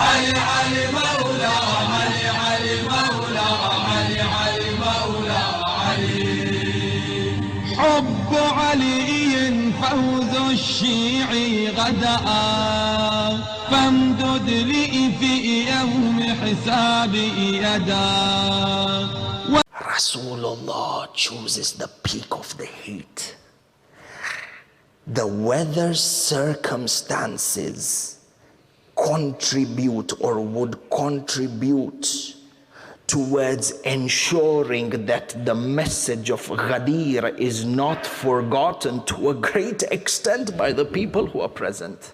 علي علي مولى علي علي مولى علي علي مولى علي. حب علي فوز الشيعي غدا فامدد لي في يوم حسابي يدا. Rasulullah chooses the peak of the heat. The weather circumstances contribute or would contribute towards ensuring that the message of Ghadeer is not forgotten to a great extent by the people who are present.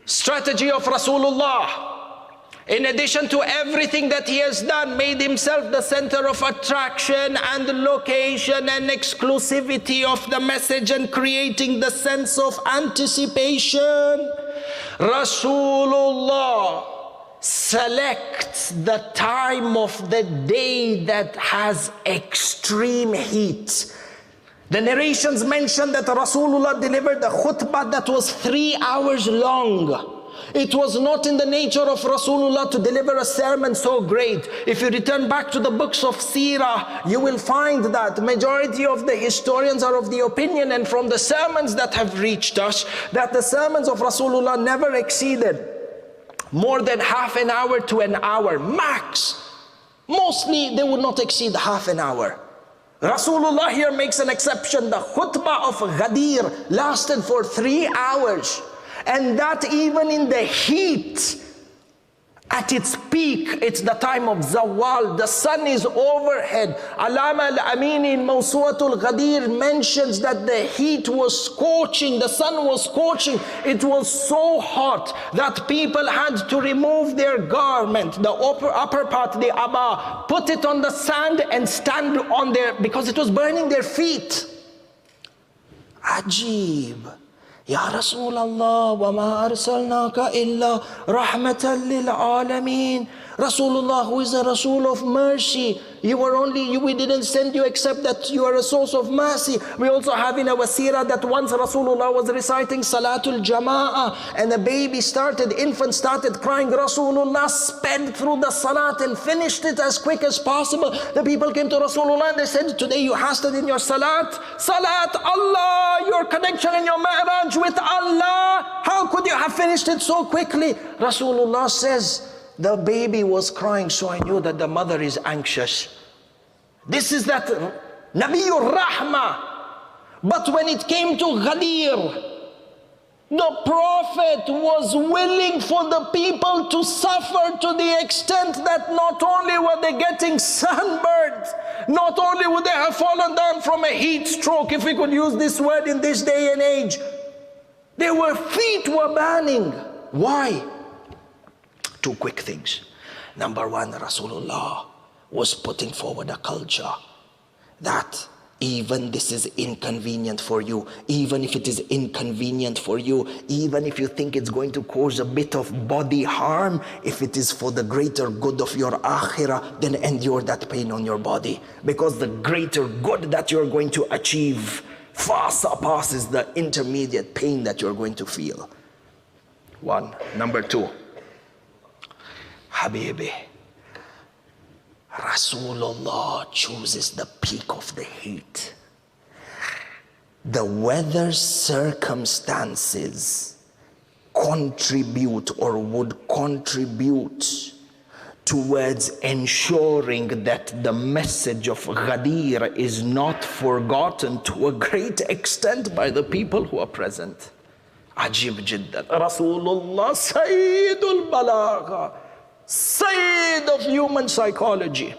Strategy of Rasulullah, in addition to everything that he has done, made himself the center of attraction and location and exclusivity of the message and creating the sense of anticipation. Rasulullah selects the time of the day that has extreme heat. The narrations mention that Rasulullah delivered a khutbah that was 3 hours long. It was not in the nature of Rasulullah to deliver a sermon so great. If you return back to the books of Seerah, you will find that majority of the historians are of the opinion, and from the sermons that have reached us, that the sermons of Rasulullah never exceeded more than half an hour to an hour max. Mostly they would not exceed half an hour. Rasulullah here makes an exception. The khutbah of Ghadeer lasted for 3 hours. And that even in the heat, at its peak, it's the time of Zawal. The sun is overhead. Allama al-Amin in Mawsu'atul Ghadeer mentions that the heat was scorching, the sun was scorching. It was so hot that people had to remove their garment, the upper part, the abba, put it on the sand and stand on there because it was burning their feet. Ajib. Ya Rasulallah, wa ma arsalnaka illa rahmatan lil alameen. Rasulullah, who is a Rasul of mercy, we didn't send you except that you are a source of mercy. We also have in our seerah that once Rasulullah was reciting Salatul Jama'ah and a infant started crying. Rasulullah sped through the Salat and finished it as quick as possible. The people came to Rasulullah and they said, today you hasted in your Salat. Salat, Allah, your connection in your Mi'raj with Allah. How could you have finished it so quickly? Rasulullah says, the baby was crying, so I knew that the mother is anxious. This is that Nabiyur Rahmah. But when it came to Ghadeer, the Prophet was willing for the people to suffer to the extent that not only were they getting sunburned, not only would they have fallen down from a heat stroke, if we could use this word in this day and age, their feet were burning. Why? Two quick things. Number one, Rasulullah was putting forward a culture that even this is inconvenient for you, even if it is inconvenient for you, even if you think it's going to cause a bit of body harm, if it is for the greater good of your akhirah, then endure that pain on your body, because the greater good that you're going to achieve far surpasses the intermediate pain that you're going to feel. One. Number two, Habibi, Rasulullah chooses the peak of the heat. The weather circumstances contribute or would contribute towards ensuring that the message of Ghadeer is not forgotten to a great extent by the people who are present. Ajib jiddan. Rasulullah Sayyidul Balagha, Sayyid of human psychology.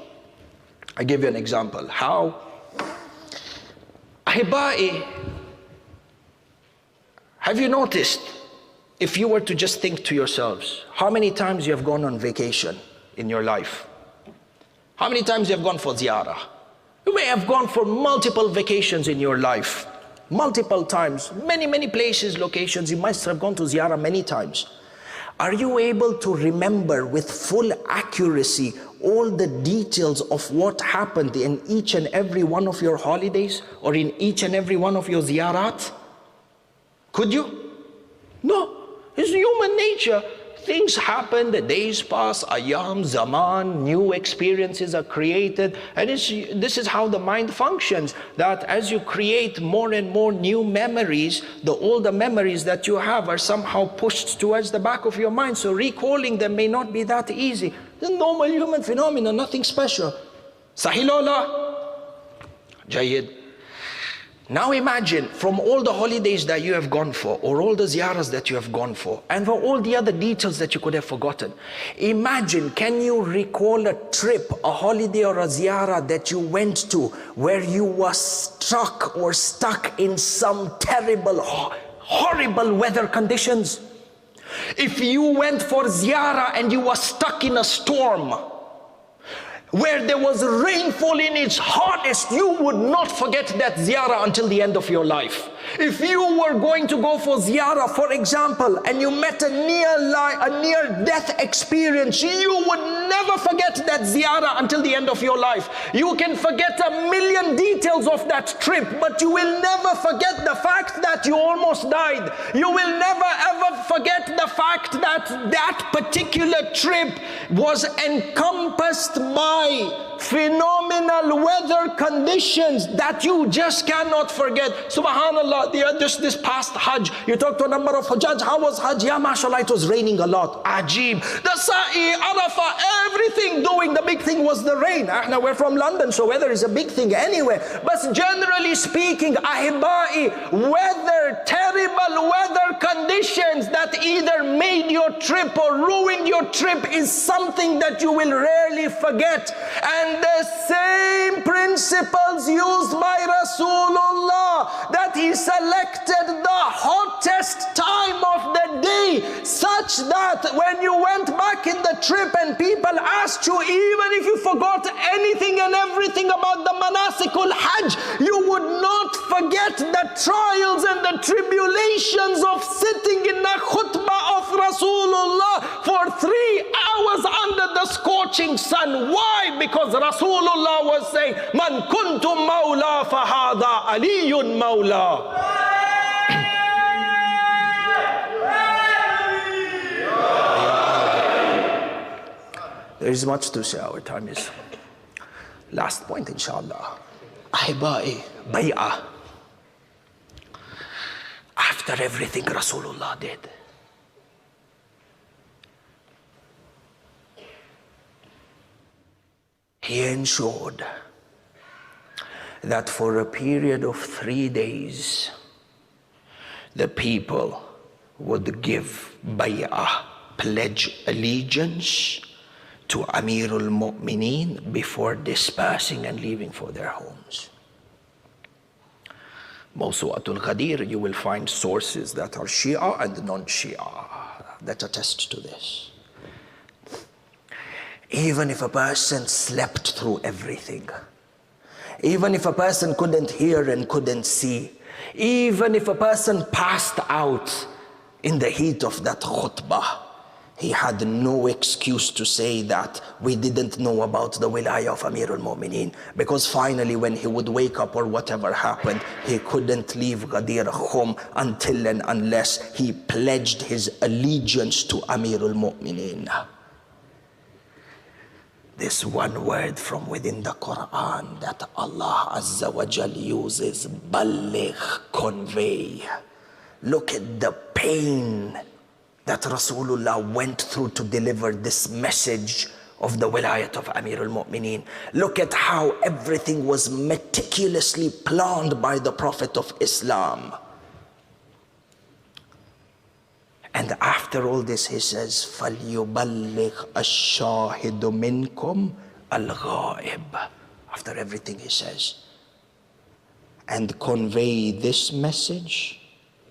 I give you an example. How? Ahibai, have you noticed, if you were to just think to yourselves, how many times you have gone on vacation in your life? How many times you have gone for ziyarah? You may have gone for multiple vacations in your life. Multiple times, many places, locations. You must have gone to ziyarah many times. Are you able to remember with full accuracy all the details of what happened in each and every one of your holidays or in each and every one of your ziyarat? Could you? No, it's human nature. Things happen, the days pass, ayam, zaman, new experiences are created. And this is how the mind functions, that as you create more and more new memories, the older memories that you have are somehow pushed towards the back of your mind. So recalling them may not be that easy. It's a normal human phenomenon, nothing special. Sahilola? Jayid. Now imagine, from all the holidays that you have gone for, or all the ziyaras that you have gone for, and for all the other details that you could have forgotten, imagine, can you recall a trip, a holiday or a ziyara that you went to where you were struck or stuck in some terrible, horrible weather conditions? If you went for ziyara and you were stuck in a storm, where there was rainfall in its hardest, you would not forget that ziyarah until the end of your life. If you were going to go for ziyarah, for example, and you met a near-death experience, you would never forget that ziyarah until the end of your life. You can forget a million details of that trip, but you will never forget the fact that you almost died. You will never ever forget the fact that that particular trip was encompassed by phenomenal weather conditions that you just cannot forget. Subhanallah, just this past Hajj, you talk to a number of Hajjaj, how was Hajj? Yeah, mashallah, it was raining a lot. Ajib. The Sa'i, Arafah, everything doing. The big thing was the rain. Now we're from London, so weather is a big thing anyway. But generally speaking, ahibai, weather, terrible weather conditions that either made your trip or ruined your trip is something that you will rarely forget. And the same principles used by Rasulullah, that he selected the hottest time of the day, such that when you went back in the trip and people asked you, even if you forgot anything and everything about the manasikul Hajj, you would not forget the trials and the tribulations of sitting in the khutbah of Rasulullah for 3 hours under the scorching sun. Why? Because Rasulullah was saying, Man kuntum mawla fahada aliyun mawla. There is much to say, our time is. Last point, inshallah. Ahibai, bay'ah. After everything Rasulullah did, he ensured that for a period of 3 days, the people would give bay'ah, pledge allegiance to Amirul Mu'mineen before dispersing and leaving for their homes. Mawsu'atul Ghadeer, you will find sources that are Shia and non-Shia that attest to this. Even if a person slept through everything, even if a person couldn't hear and couldn't see, even if a person passed out in the heat of that khutbah, he had no excuse to say that we didn't know about the wilayah of Amirul Mu'mineen, because finally when he would wake up or whatever happened, he couldn't leave Ghadeer home until and unless he pledged his allegiance to Amirul Mu'mineen. This one word from within the Quran that Allah Azza wa Jal uses, balligh, convey. Look at the pain that Rasulullah went through to deliver this message of the wilayat of Amirul Mu'mineen. Look at how everything was meticulously planned by the Prophet of Islam. And after all this, he says, فَلْيُبَلِّغْ الشَّاهِدُ مِنْكُمْ الْغَائِبِ. After everything he says, and convey this message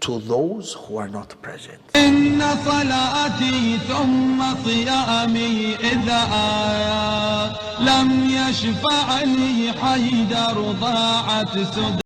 to those who are not present. إن صلاتي ثم صيامي إذا لم يشفع لي حيدر ضاعت سدى